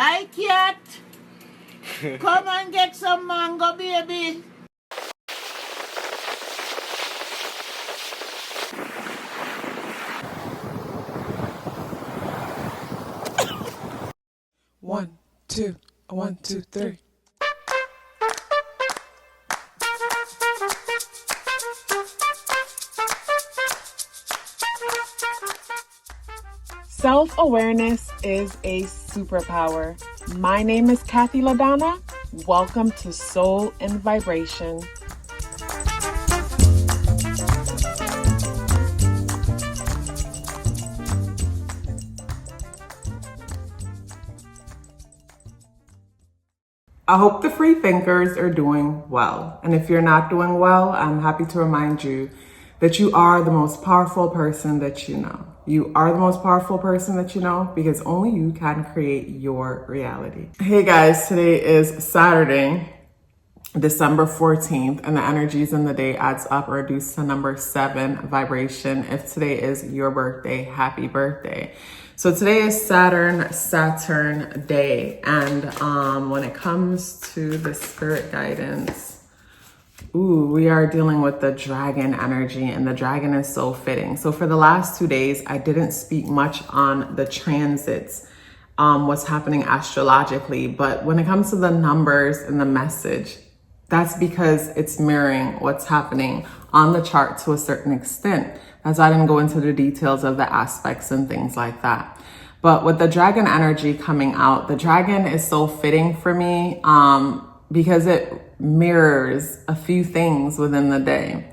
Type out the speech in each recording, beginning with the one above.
Hi, cat. Come and get some mango, baby. One, two, 1, 2, 3. Self-awareness is a superpower. My name is KathyLaDonna. Welcome to Soul and Vibration. I hope the free thinkers are doing well. And if you're not doing well, I'm happy to remind you that you are the most powerful person that you know. You are the most powerful person that you know because only you can create your reality. Hey guys, today is Saturday, December 14th, and the energies in the day adds up or reduced to number 7 vibration. If today is your birthday, happy birthday. So today is Saturn day, and when it comes to the spirit guidance, we are dealing with the dragon energy, and the dragon is so fitting. So for the last 2 days, I didn't speak much on the transits, what's happening astrologically, but when it comes to the numbers and the message, that's because it's mirroring what's happening on the chart to a certain extent. As I didn't go into the details of the aspects and things like that. But with the dragon energy coming out, the dragon is so fitting for me because it mirrors a few things within the day.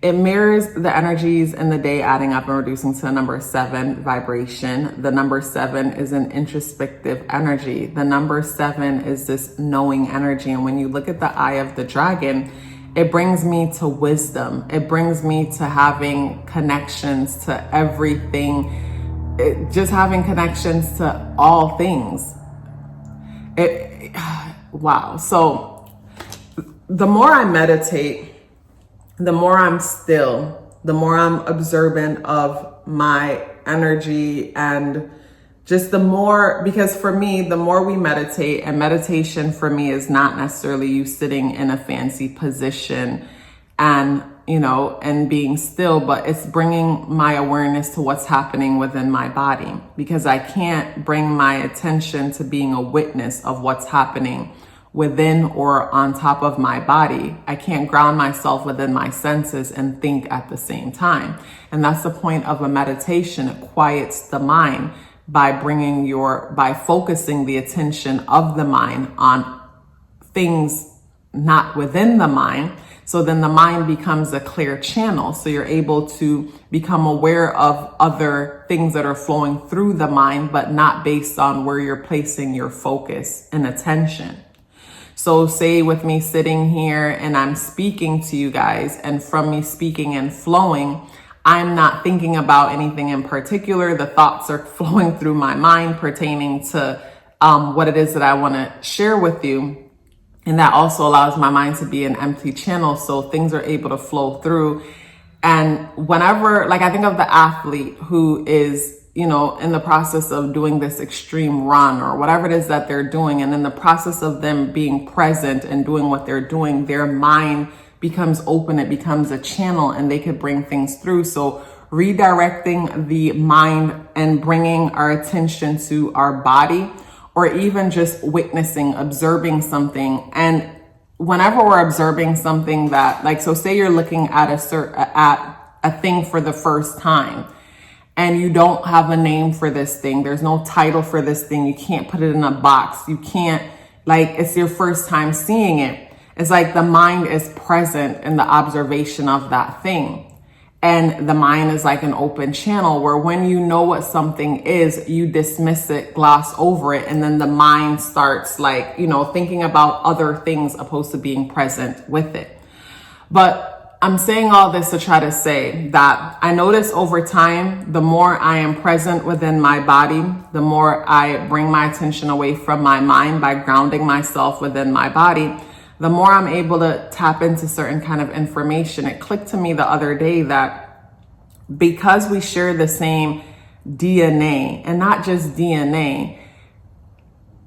It mirrors the energies in the day adding up and reducing to the number 7 vibration. The number 7 is an introspective energy. The number 7 is this knowing energy. And when you look at the eye of the dragon, it brings me to wisdom. It brings me to having connections to everything. Just having connections to all things. Wow. So the more I meditate, the more I'm still, the more I'm observant of my energy, and just the more, because for me, the more we meditate, and meditation for me is not necessarily you sitting in a fancy position and, and being still, but it's bringing my awareness to what's happening within my body, because I can't bring my attention to being a witness of what's happening within or on top of my body. I can't ground myself within my senses and think at the same time. And that's the point of a meditation. It quiets the mind by by focusing the attention of the mind on things not within the mind. So then the mind becomes a clear channel. So you're able to become aware of other things that are flowing through the mind, but not based on where you're placing your focus and attention. So say with me sitting here and I'm speaking to you guys, and from me speaking and flowing, I'm not thinking about anything in particular. The thoughts are flowing through my mind pertaining to what it is that I want to share with you. And that also allows my mind to be an empty channel, so things are able to flow through. And whenever, I think of the athlete who is, in the process of doing this extreme run or whatever it is that they're doing. And in the process of them being present and doing what they're doing, their mind becomes open. It becomes a channel and they could bring things through. So redirecting the mind and bringing our attention to our body, or even just witnessing, observing something. And whenever we're observing something that, so say you're looking at a thing for the first time, and you don't have a name for this thing. There's no title for this thing. You can't put it in a box. You can't, it's your first time seeing it. It's like the mind is present in the observation of that thing. And the mind is like an open channel where when you know what something is, you dismiss it, gloss over it. And then the mind starts thinking about other things opposed to being present with it. But I'm saying all this to try to say that I notice over time, the more I am present within my body, the more I bring my attention away from my mind by grounding myself within my body, the more I'm able to tap into certain kind of information. It clicked to me the other day that because we share the same DNA, and not just DNA,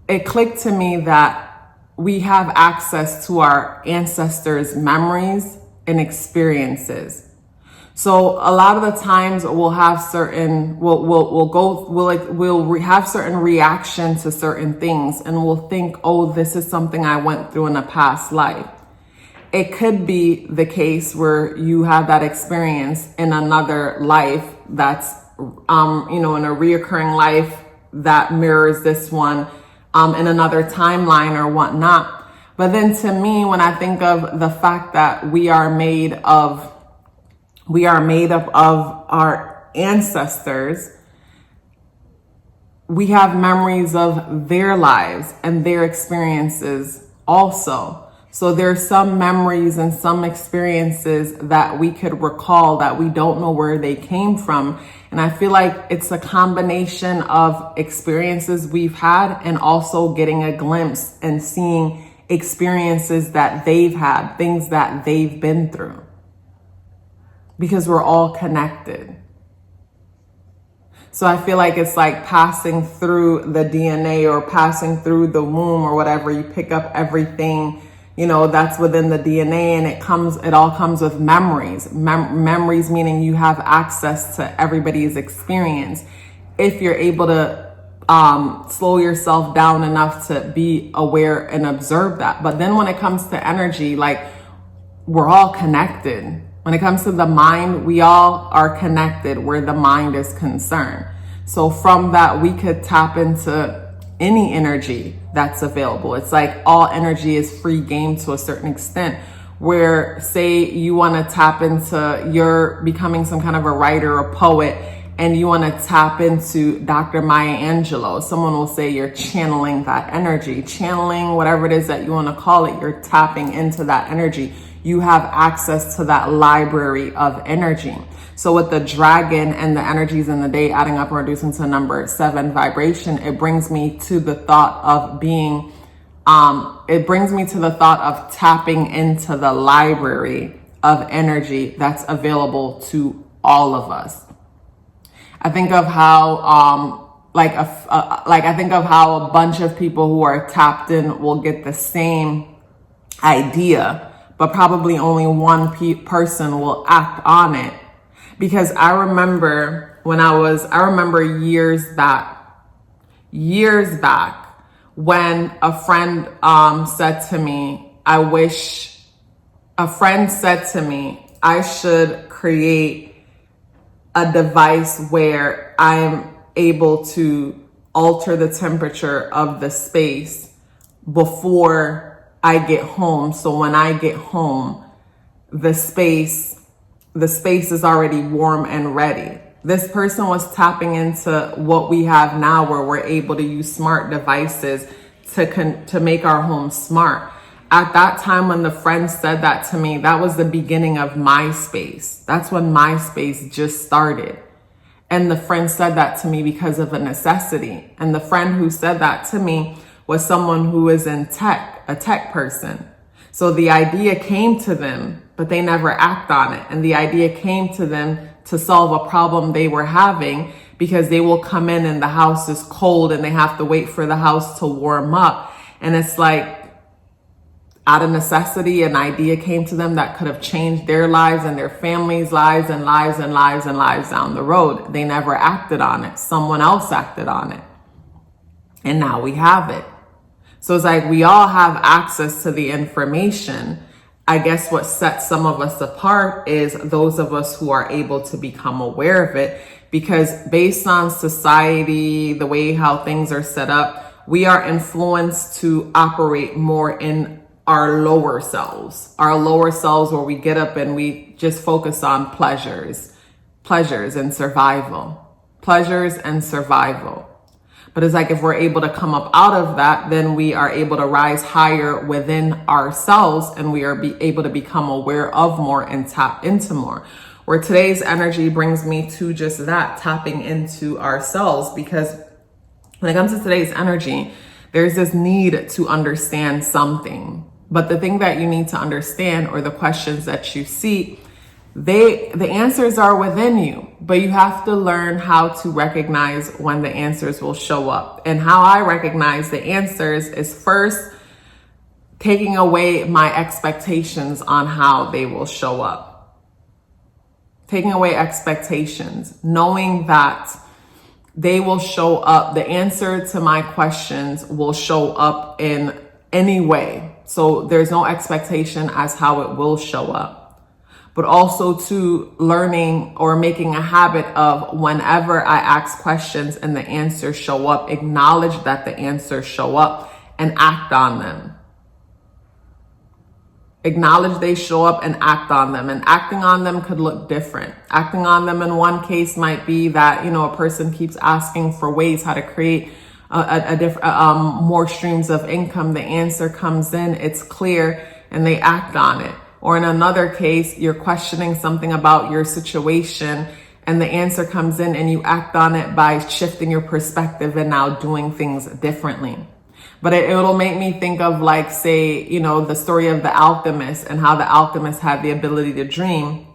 it clicked to me that we have access to our ancestors' memories and experiences. So a lot of the times we'll have certain, we'll have certain reaction to certain things, and we'll think, oh, this is something I went through in a past life. It could be the case where you have that experience in another life that's, in a reoccurring life that mirrors this one, in another timeline or whatnot. But then to me, when I think of the fact that we are made up of our ancestors, we have memories of their lives and their experiences also. So there's some memories and some experiences that we could recall that we don't know where they came from. And I feel like it's a combination of experiences we've had and also getting a glimpse and seeing experiences that they've had, things that they've been through. Because we're all connected. So I feel like it's like passing through the DNA or passing through the womb or whatever. You pick up everything, that's within the DNA, and it all comes with memories. Memories meaning you have access to everybody's experience. If you're able to slow yourself down enough to be aware and observe that. But then when it comes to energy, like, we're all connected. When it comes to the mind, we all are connected where the mind is concerned. So from that, we could tap into any energy that's available. It's like all energy is free game to a certain extent, where say you want to tap into, you're becoming some kind of a writer or poet, and you want to tap into Dr. Maya Angelou. Someone will say you're channeling that energy, channeling whatever it is that you want to call it. You're tapping into that energy. You have access to that library of energy. So with the dragon and the energies in the day adding up and reducing to number 7 vibration, it brings me to the thought of tapping into the library of energy that's available to all of us. I think of how, I think of how a bunch of people who are tapped in will get the same idea, but probably only one person will act on it. Because I remember years back, when a friend said to me, I should create a device where I'm able to alter the temperature of the space before I get home. So when I get home, the space is already warm and ready. This person was tapping into what we have now, where we're able to use smart devices to make our home smart. At that time, when the friend said that to me, that was the beginning of MySpace. That's when MySpace just started. And the friend said that to me because of a necessity. And the friend who said that to me was someone who is in tech, a tech person. So the idea came to them, but they never act on it. And the idea came to them to solve a problem they were having, because they will come in and the house is cold and they have to wait for the house to warm up. And it's like, out of necessity, an idea came to them that could have changed their lives and their families' lives and lives and lives and lives down the road. They never acted on it. Someone else acted on it. And now we have it. So it's like we all have access to the information. I guess what sets some of us apart is those of us who are able to become aware of it, because based on society, the way how things are set up, we are influenced to operate more in our lower selves where we get up and we just focus on pleasures and survival. But it's like if we're able to come up out of that, then we are able to rise higher within ourselves, and we are able to become aware of more and tap into more. Where today's energy brings me to just that, tapping into ourselves, because when it comes to today's energy, there's this need to understand something. But the thing that you need to understand, or the questions that you seek, The answers are within you, but you have to learn how to recognize when the answers will show up. And how I recognize the answers is first taking away my expectations on how they will show up. Taking away expectations, knowing that they will show up. The answer to my questions will show up in any way. So there's no expectation as how it will show up. But also to learning or making a habit of whenever I ask questions and the answers show up, acknowledge that the answers show up and act on them. Acknowledge they show up and act on them. And acting on them could look different. Acting on them in one case might be that, a person keeps asking for ways how to create a different, more streams of income. The answer comes in, it's clear, and they act on it. Or in another case, you're questioning something about your situation and the answer comes in and you act on it by shifting your perspective and now doing things differently. But it'll make me think of like, say, the story of the alchemist and how the alchemist had the ability to dream.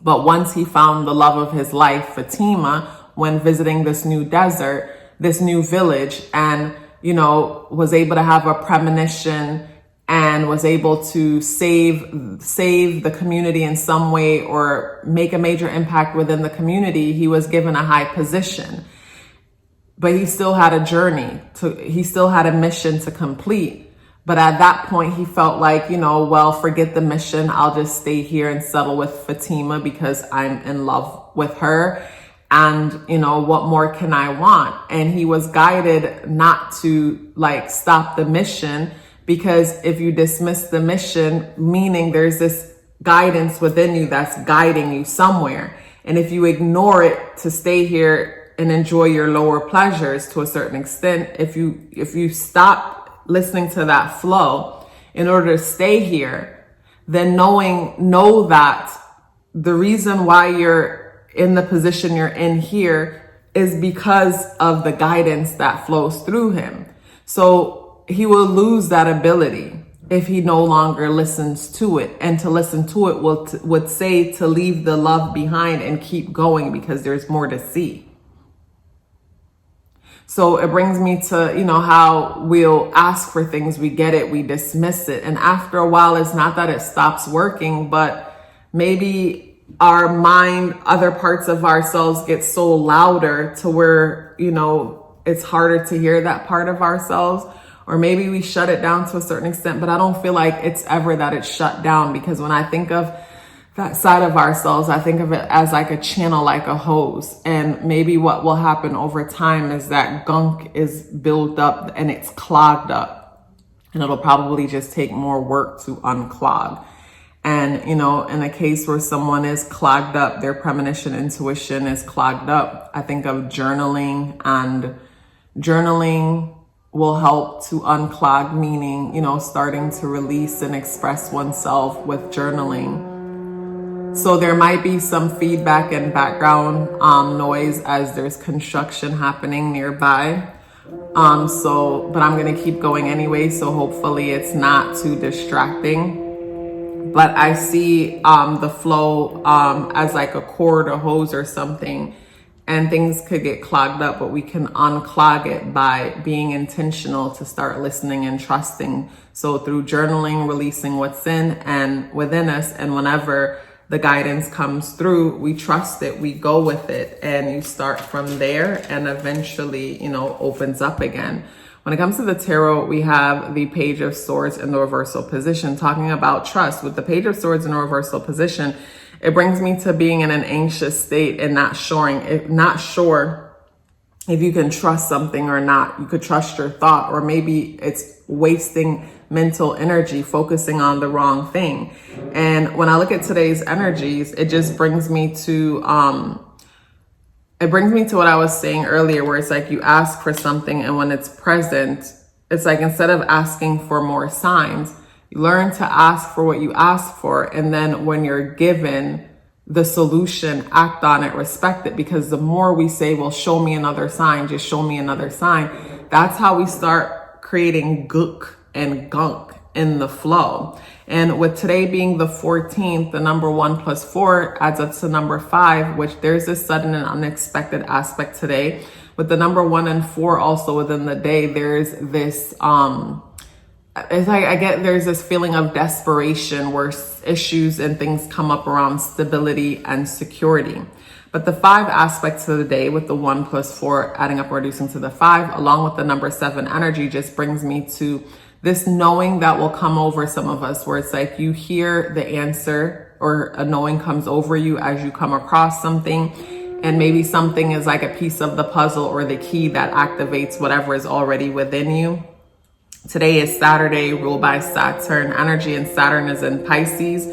But once he found the love of his life, Fatima, when visiting this new desert, this new village, and, was able to have a premonition and was able to save the community in some way or make a major impact within the community, he was given a high position. But he still had a journey he still had a mission to complete. But at that point, he felt like, forget the mission. I'll just stay here and settle with Fatima because I'm in love with her. And, what more can I want? And he was guided not to stop the mission, because if you dismiss the mission, meaning there's this guidance within you that's guiding you somewhere. And if you ignore it to stay here and enjoy your lower pleasures to a certain extent, if you stop listening to that flow in order to stay here, then know that the reason why you're in the position you're in here is because of the guidance that flows through him. So he will lose that ability if he no longer listens to it. And to listen to it would say to leave the love behind and keep going because there's more to see. So it brings me to, how we'll ask for things, we get it, we dismiss it. And after a while, it's not that it stops working, but maybe our mind, other parts of ourselves get so louder to where, it's harder to hear that part of ourselves. Or maybe we shut it down to a certain extent, but I don't feel like it's ever that it's shut down, because when I think of that side of ourselves, I think of it as like a channel, like a hose. And maybe what will happen over time is that gunk is built up and it's clogged up, and it'll probably just take more work to unclog. And, in a case where someone is clogged up, their premonition intuition is clogged up, I think of journaling, and journaling will help to unclog, meaning, starting to release and express oneself with journaling. So there might be some feedback and background noise as there's construction happening nearby. But I'm going to keep going anyway, so hopefully it's not too distracting. But I see the flow as like a cord, a hose or something. And things could get clogged up, but we can unclog it by being intentional to start listening and trusting. So through journaling, releasing what's in and within us, and whenever the guidance comes through, we trust it, we go with it, and you start from there, and eventually, opens up again. When it comes to the tarot, we have the Page of Swords in the reversal position, talking about trust. With the Page of Swords in the reversal position, it brings me to being in an anxious state and not sure if you can trust something or not. You could trust your thought, or maybe it's wasting mental energy focusing on the wrong thing. And when I look at today's energies, it just brings me to what I was saying earlier, where it's like you ask for something, and when it's present, it's like instead of asking for more signs, you learn to ask for what you ask for, and then when you're given the solution, act on it, respect it. Because the more we say, well, show me another sign, just show me another sign, that's how we start creating gook and gunk in the flow. And with today being the 14th, the number 1 plus 4 adds up to number 5, which there's this sudden and unexpected aspect today. With the number 1 and 4 also within the day, there's this, it's like there's this feeling of desperation where issues and things come up around stability and security. But the 5 aspects of the day with the 1 plus 4 adding up or reducing to the 5, along with the number 7 energy, just brings me to this knowing that will come over some of us, where it's like you hear the answer or a knowing comes over you as you come across something. And maybe something is like a piece of the puzzle or the key that activates whatever is already within you. Today is Saturday, ruled by Saturn energy, and Saturn is in Pisces.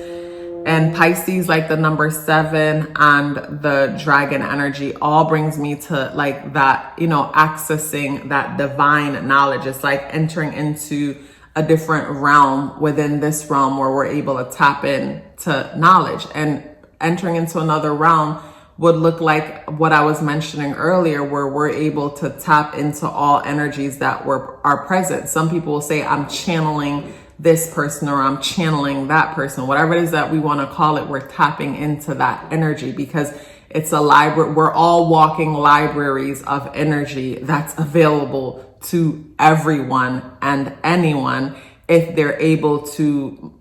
And Pisces, like the number 7 and the dragon energy, all brings me to like that, accessing that divine knowledge. It's like entering into a different realm within this realm where we're able to tap into knowledge. And entering into another realm would look like what I was mentioning earlier, where we're able to tap into all energies that are present. Some people will say, I'm channeling this person, or I'm channeling that person, whatever it is that we want to call it. We're tapping into that energy because it's a library. We're all walking libraries of energy that's available to everyone and anyone if they're able to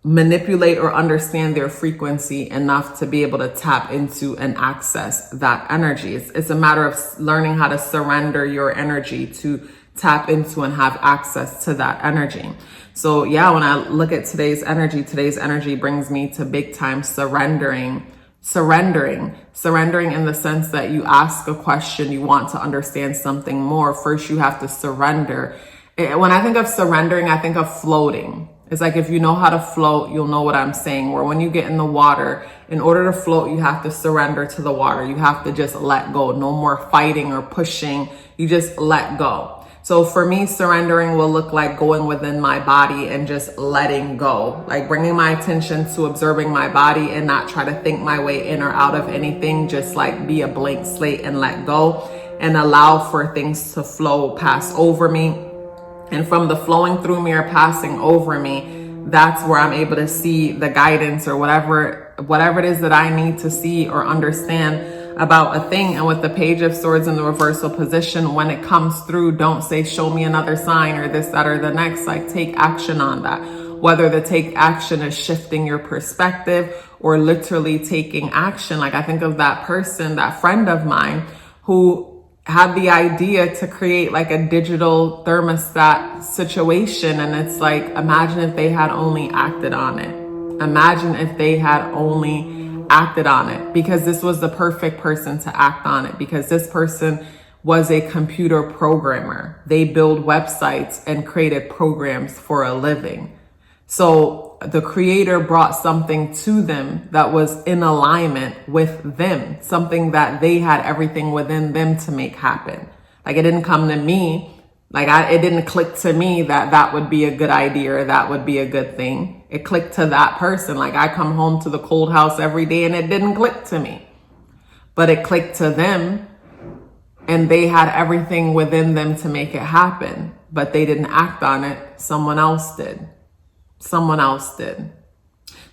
manipulate or understand their frequency enough to be able to tap into and access that energy. It's a matter of learning how to surrender your energy to tap into and have access to that energy. So yeah, when I look at today's energy brings me to big time surrendering in the sense that you ask a question, you want to understand something more. First, you have to surrender. When I think of surrendering, I think of floating. It's like, if you know how to float, you'll know what I'm saying. Where when you get in the water, in order to float, you have to surrender to the water. You have to just let go. No more fighting or pushing. You just let go. So for me, surrendering will look like going within my body and just letting go, like bringing my attention to observing my body and not try to think my way in or out of anything. Just like be a blank slate and let go and allow for things to flow, pass over me. And from the flowing through me or passing over me, that's where I'm able to see the guidance or whatever it is that I need to see or understand about a thing. And with the Page of Swords in the reversal position, when it comes through, don't say, show me another sign or this, that, or the next. Like, take action on that. Whether the take action is shifting your perspective or literally taking action. Like, I think of that person, that friend of mine who had the idea to create like a digital thermostat situation. And it's like, imagine if they had only acted on it. Imagine if they had only acted on it, because this was the perfect person to act on it, because this person was a computer programmer. They build websites and created programs for a living. So the creator brought something to them that was in alignment with them, something that they had everything within them to make happen. Like, it didn't come to me. Like, it didn't click to me that would be a good idea or that would be a good thing. It clicked to that person. Like, I come home to the cold house every day and it didn't click to me, but it clicked to them, and they had everything within them to make it happen, but they didn't act on it. Someone else did.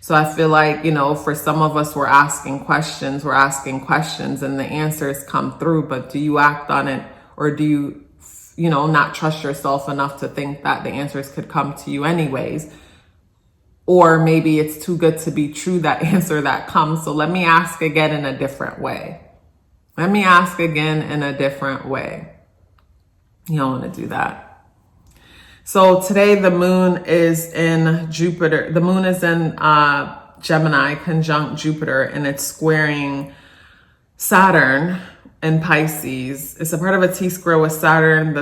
So I feel like, for some of us, we're asking questions and the answers come through, but do you act on it, or do you, not trust yourself enough to think that the answers could come to you anyways? Or maybe it's too good to be true, that answer that comes. So let me ask again in a different way. You don't want to do that. So today the moon is in Jupiter. The moon is in Gemini conjunct Jupiter, and it's squaring Saturn in Pisces. It's a part of a T-square with Saturn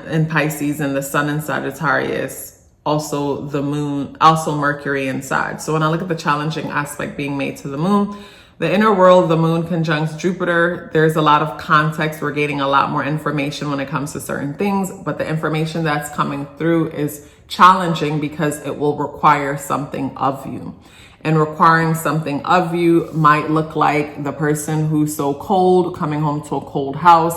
in Pisces and the sun in Sagittarius. Also the moon, also Mercury inside. So when I look at the challenging aspect being made to the moon, the inner world, the moon conjuncts Jupiter, there's a lot of context. We're gaining a lot more information when it comes to certain things, but the information that's coming through is challenging because it will require something of you. And requiring something of you might look like the person who's so cold, coming home to a cold house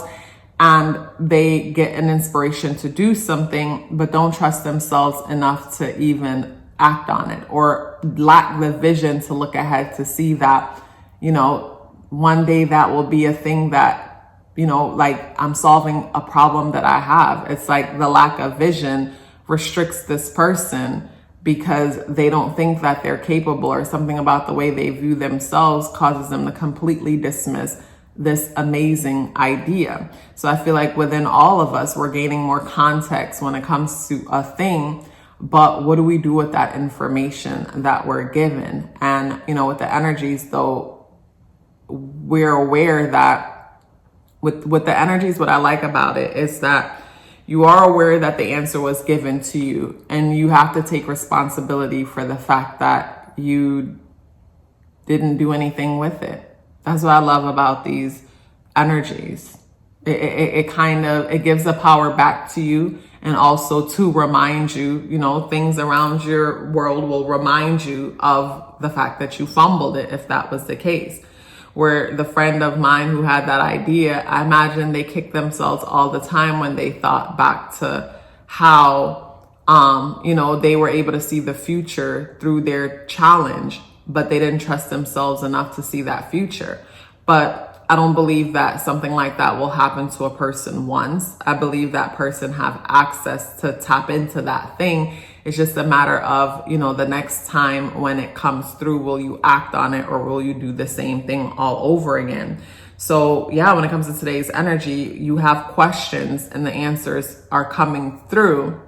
and they get an inspiration to do something, but don't trust themselves enough to even act on it, or lack the vision to look ahead to see that, you know, one day that will be a thing that, you know, like I'm solving a problem that I have. It's like the lack of vision restricts this person because they don't think that they're capable, or something about the way they view themselves causes them to completely dismiss this amazing idea. So I feel like within all of us, we're gaining more context when it comes to a thing, but what do we do with that information that we're given? And, you know, with the energies though, we're aware that with the energies, what I like about it is that you are aware that the answer was given to you, and you have to take responsibility for the fact that you didn't do anything with it. That's what I love about these energies. It gives the power back to you, and also to remind you, you know, things around your world will remind you of the fact that you fumbled it, if that was the case. Where the friend of mine who had that idea, I imagine they kicked themselves all the time when they thought back to how, you know, they were able to see the future through their challenge, but they didn't trust themselves enough to see that future. But I don't believe that something like that will happen to a person once. I believe that person have access to tap into that thing. It's just a matter of, you know, the next time when it comes through, will you act on it, or will you do the same thing all over again? So yeah, when it comes to today's energy, you have questions and the answers are coming through.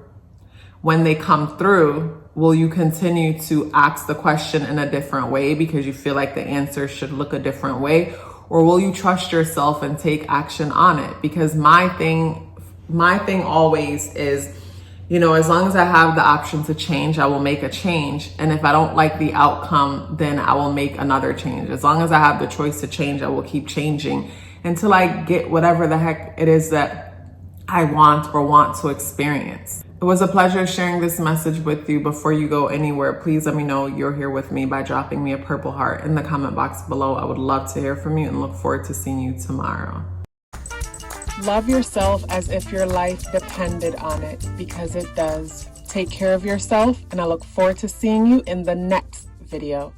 When they come through, will you continue to ask the question in a different way because you feel like the answer should look a different way? Or will you trust yourself and take action on it? Because my thing always is, you know, as long as I have the option to change, I will make a change. And if I don't like the outcome, then I will make another change. As long as I have the choice to change, I will keep changing until I get whatever the heck it is that I want or want to experience. It was a pleasure sharing this message with you. Before you go anywhere, please let me know you're here with me by dropping me a purple heart in the comment box below. I would love to hear from you and look forward to seeing you tomorrow. Love yourself as if your life depended on it, because it does. Take care of yourself, and I look forward to seeing you in the next video.